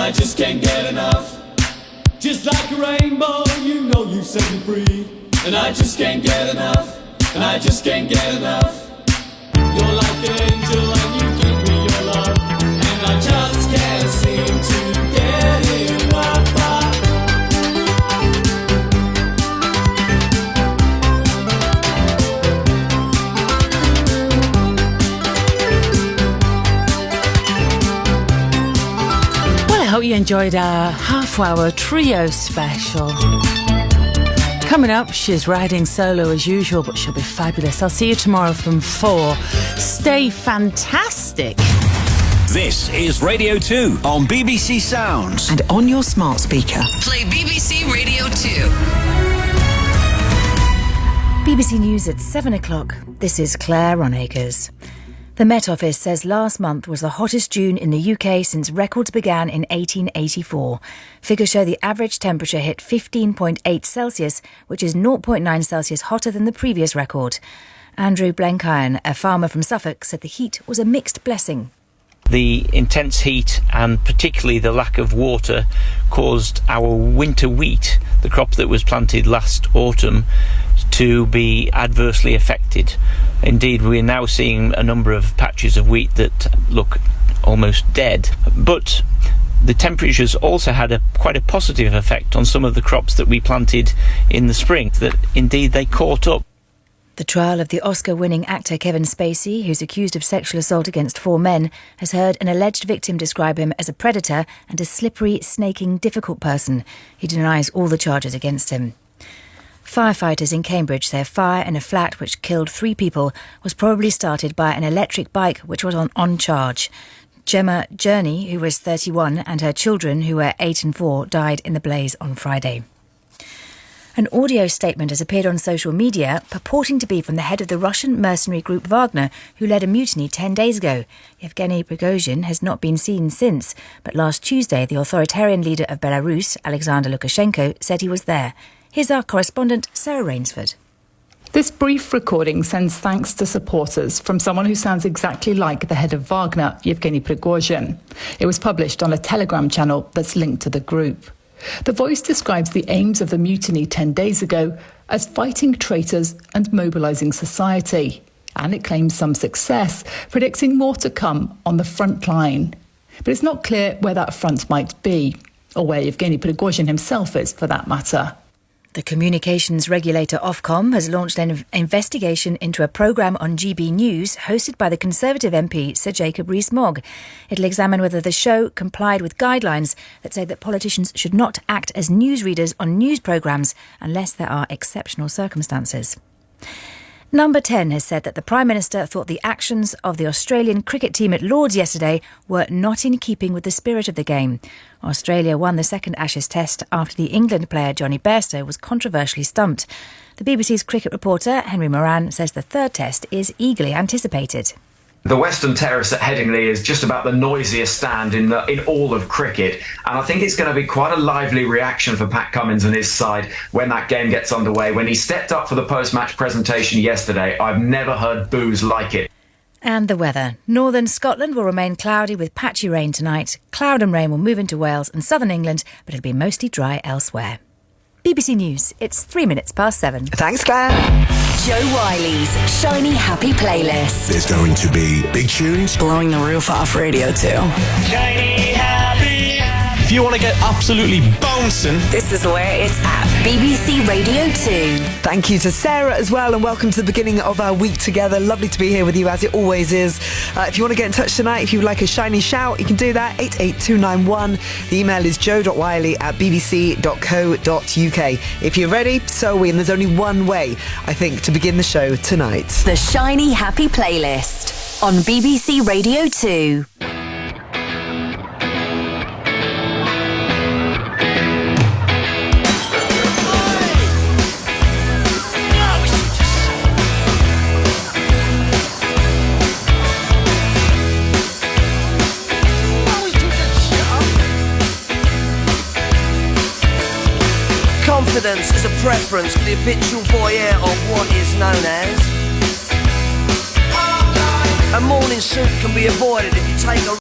I just can't get enough. Just like a rainbow, you know you set me free. And I just can't get enough. And I just can't get enough. You're like an angel and you give me your love. And I just can't seem to get enough. Well, I hope you enjoyed our half-hour trio special. Coming up, she's riding solo as usual, but she'll be fabulous. I'll see you tomorrow from 4. Stay fantastic. This is Radio 2 on BBC Sounds. And on your smart speaker. Play BBC Radio 2. BBC News at 7 o'clock. This is Claire Ronacres. The Met Office says last month was the hottest June in the UK since records began in 1884. Figures show the average temperature hit 15.8 Celsius, which is 0.9 Celsius hotter than the previous record. Andrew Blenkiron, a farmer from Suffolk, said the heat was a mixed blessing. The intense heat and particularly the lack of water caused our winter wheat, the crop that was planted last autumn, to be adversely affected. Indeed, we're now seeing a number of patches of wheat that look almost dead. But the temperatures also had quite a positive effect on some of the crops that we planted in the spring, that indeed they caught up. The trial of the Oscar-winning actor Kevin Spacey, who's accused of sexual assault against 4 men, has heard an alleged victim describe him as a predator and a slippery, snaking, difficult person. He denies all the charges against him. Firefighters in Cambridge say a fire in a flat which killed 3 people was probably started by an electric bike which was on charge. Gemma Journey, who was 31, and her children, who were 8 and 4, died in the blaze on Friday. An audio statement has appeared on social media purporting to be from the head of the Russian mercenary group Wagner, who led a mutiny 10 days ago. Yevgeny Prigozhin has not been seen since, but last Tuesday the authoritarian leader of Belarus, Alexander Lukashenko, said he was there. Here's our correspondent, Sarah Rainsford. This brief recording sends thanks to supporters from someone who sounds exactly like the head of Wagner, Yevgeny Prigozhin. It was published on a Telegram channel that's linked to the group. The voice describes the aims of the mutiny 10 days ago as fighting traitors and mobilising society. And it claims some success, predicting more to come on the front line. But it's not clear where that front might be, or where Yevgeny Prigozhin himself is, for that matter. The communications regulator Ofcom has launched an investigation into a programme on GB News hosted by the Conservative MP Sir Jacob Rees-Mogg. It'll examine whether the show complied with guidelines that say that politicians should not act as newsreaders on news programmes unless there are exceptional circumstances. Number 10 has said that the Prime Minister thought the actions of the Australian cricket team at Lords yesterday were not in keeping with the spirit of the game. Australia won the second Ashes test after the England player Johnny Bairstow was controversially stumped. The BBC's cricket reporter Henry Moran says the third test is eagerly anticipated. The Western Terrace at Headingley is just about the noisiest stand in all of cricket, and I think it's going to be quite a lively reaction for Pat Cummins and his side when that game gets underway. When he stepped up for the post-match presentation yesterday, I've never heard boos like it. And the weather. Northern Scotland will remain cloudy with patchy rain tonight. Cloud and rain will move into Wales and southern England, but it'll be mostly dry elsewhere. BBC News, it's 7:03. Thanks, Claire. Joe Wiley's Shiny Happy Playlist. There's going to be big tunes. Blowing the roof off Radio 2. Shiny Happy. If you want to get absolutely bouncing, This is where it's at. BBC Radio 2. Thank you to Sarah as well, and welcome to the beginning of our week together. Lovely to be here with you, as it always is. If you want to get in touch tonight, if you would like a shiny shout, you can do that, 88291. The email is joe.wiley@bbc.co.uk. If you're ready, so are we, and there's only one way, I think, to begin the show tonight. The Shiny Happy Playlist on BBC Radio 2. Confidence is a preference for the habitual voyeur of what is known as. A morning suit can be avoided if you take a